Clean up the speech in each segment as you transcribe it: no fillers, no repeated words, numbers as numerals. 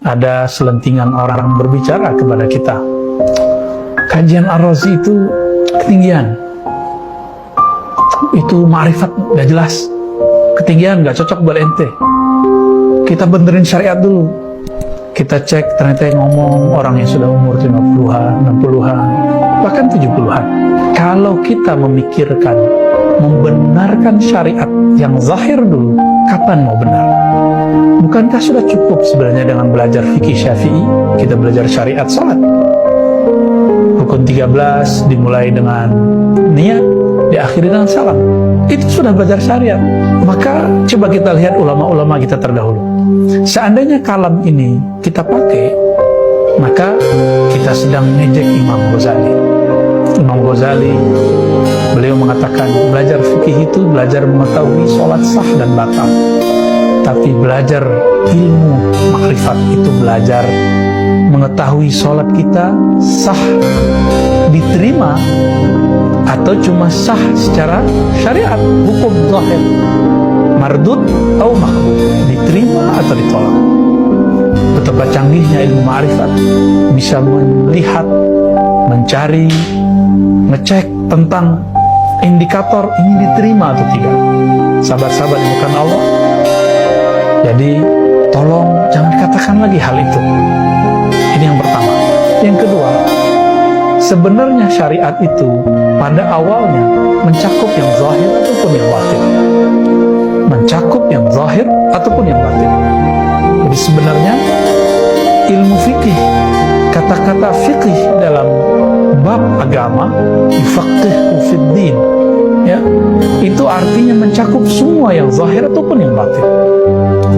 ada selentingan orang berbicara kepada kita, kajian Ar-Razi itu ketinggian, itu ma'rifat gak jelas, ketinggian, gak cocok buat ente. Kita benerin syariat dulu. Kita cek, ternyata yang ngomong orang yang sudah umur 50-an, 60-an, bahkan 70-an. Kalau kita memikirkan, membenarkan syariat yang zahir dulu, kapan mau benar? Bukankah sudah cukup sebenarnya dengan belajar fikih Syafi'i, kita belajar syariat salat? Rukun 13 dimulai dengan niat, diakhiri dengan salam. Itu sudah belajar syariat. Maka coba kita lihat ulama-ulama kita terdahulu. Seandainya kalam ini kita pakai, maka kita sedang ngejek Imam Ghazali. Imam Ghazali, beliau mengatakan belajar fikih itu belajar mengetahui sholat sah dan batal. Tapi belajar ilmu makrifat itu belajar mengetahui sholat kita sah, diterima, atau cuma sah secara syariat, hukum zahir, mardud atau makbul, diterima atau ditolak. Betapa canggihnya ilmu ma'rifat, bisa melihat, mencari, ngecek tentang indikator ini diterima atau tidak. Sahabat-sahabat bukan Allah. Jadi tolong jangan katakan lagi hal itu. Ini yang pertama. Yang kedua, sebenarnya syariat itu pada awalnya mencakup yang zahir ataupun yang batin. Mencakup yang zahir ataupun yang batin. Jadi sebenarnya ilmu fikih, kata-kata fikih dalam bab agama, yufaqihu fid din, ya, itu artinya mencakup semua yang zahir ataupun yang batin.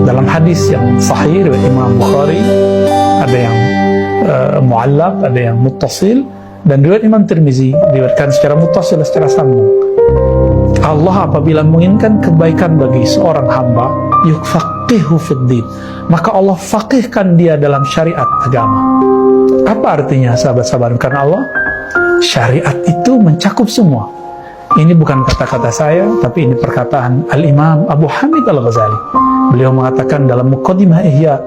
Dalam hadis yang sahih riwayat Imam Bukhari, ada yang mu'allaq, ada yang muttasil, dan riwayat Imam Tirmizi diriwayatkan secara muttasil, secara sambung. Allah apabila menginginkan kebaikan bagi seorang hamba, yufaqihu fid din, maka Allah faqihkan dia dalam syariat agama. Apa artinya sahabat-sahabat karena Allah? Syariat itu mencakup semua. Ini bukan kata-kata saya, tapi ini perkataan Al-Imam Abu Hamid Al-Ghazali. Beliau mengatakan dalam Muqaddimah Ihya,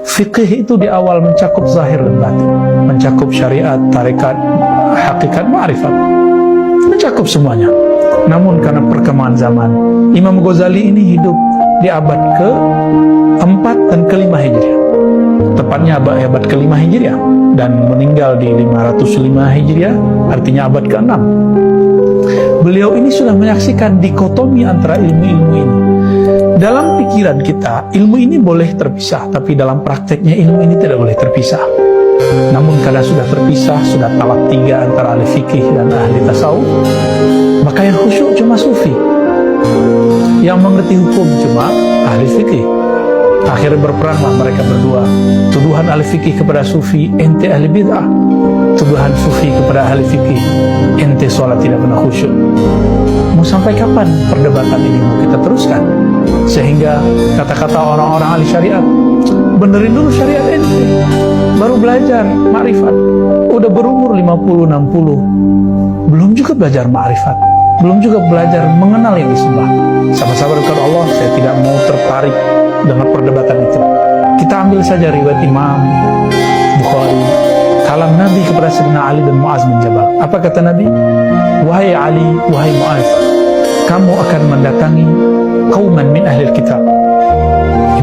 fikih itu di awal mencakup zahir dan batin, mencakup syariat, tarekat, hakikat, ma'rifat, mencakup semuanya. Namun karena perkembangan zaman, Imam Ghazali ini hidup di abad ke-4 dan ke-5 Hijriah. Tepatnya abad ke-5 Hijriah, dan meninggal di 505 Hijriah, artinya abad ke-6. Beliau ini sudah menyaksikan dikotomi antara ilmu-ilmu ini. Dalam pikiran kita, ilmu ini boleh terpisah, tapi dalam prakteknya ilmu ini tidak boleh terpisah. Namun karena sudah terpisah, sudah talak 3 antara ahli fikih dan ahli tasawuf, maka yang khusyuk cuma sufi, yang mengerti hukum cuma ahli fikih. Akhirnya berperanglah mereka berdua. Tuduhan ahli fikih kepada sufi, ente ahli bid'ah. Tuduhan sufi kepada ahli fikih, ente sholat tidak pernah khusyuk. Mau sampai kapan perdebatan ini mau kita teruskan? Sehingga kata-kata orang-orang ahli syariat, benerin dulu syariat ente, baru belajar ma'rifat. Udah berumur 50-60, belum juga belajar ma'rifat, belum juga belajar mengenal yang disembah. Sama-sama dengan Allah, saya tidak mau tertarik dengan perdebatan itu. Kita ambil saja riwayat Imam Bukhari, kalam Nabi kepada Sayyidina Ali dan Mu'az bin Jabal. Apa kata Nabi? Wahai Ali, wahai Mu'az, kamu akan mendatangi qauman min ahli kitab.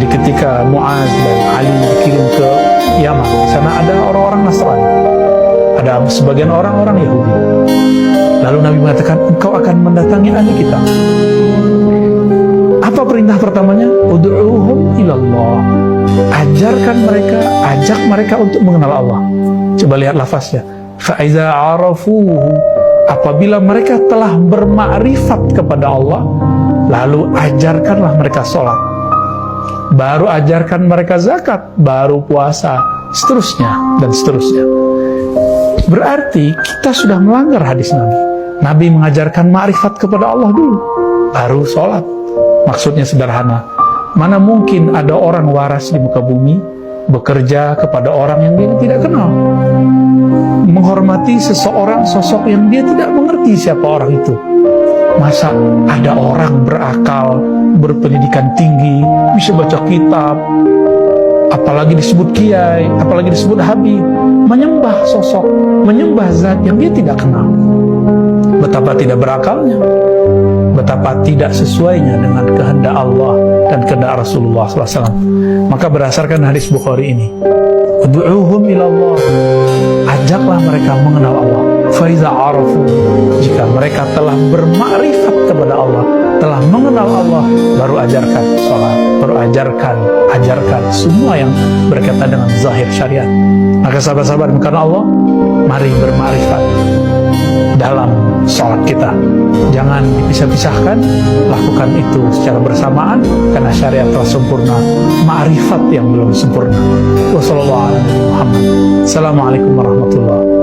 Jadi ketika Mu'az dan Ali dikirim ke Yaman, sana ada orang-orang Nasrani, ada sebagian orang-orang Yahudi. Lalu Nabi mengatakan, engkau akan mendatangi ahli kitab. Apa perintah pertamanya? Ud'uhum ilallah. Ajarkan mereka, ajak mereka untuk mengenal Allah. Coba lihat lafaznya. Fa'iza arafuhu. Apabila mereka telah bermakrifat kepada Allah, lalu ajarkanlah mereka sholat. Baru ajarkan mereka zakat, baru puasa, seterusnya dan seterusnya. Berarti kita sudah melanggar hadis Nabi. Nabi mengajarkan makrifat kepada Allah dulu, baru sholat. Maksudnya sederhana, mana mungkin ada orang waras di muka bumi bekerja kepada orang yang dia tidak kenal, menghormati seseorang, sosok yang dia tidak mengerti siapa orang itu. Masa ada orang berakal, berpendidikan tinggi, bisa baca kitab, apalagi disebut kiai, apalagi disebut habib, menyembah sosok, menyembah zat yang dia tidak kenal. Betapa tidak berakalnya, betapa tidak sesuainya dengan kehendak Allah dan kehendak Rasulullah SAW. Maka berdasarkan hadis Bukhari ini, ud'uhum ilallah, ajaklah mereka mengenal Allah. Faiza arafu, jika mereka telah bermakrifat kepada Allah, telah mengenal Allah, baru ajarkan sholat, baru ajarkan semua yang berkaitan dengan zahir syariat. Maka sahabat-sahabat karena Allah, mari bermakrifat dalam sholat kita. Jangan dipisah-pisahkan, lakukan itu secara bersamaan, karena syariat telah sempurna, ma'rifat yang belum sempurna. Wassalamualaikum warahmatullahi wabarakatuh. Assalamualaikum warahmatullahi wabarakatuh.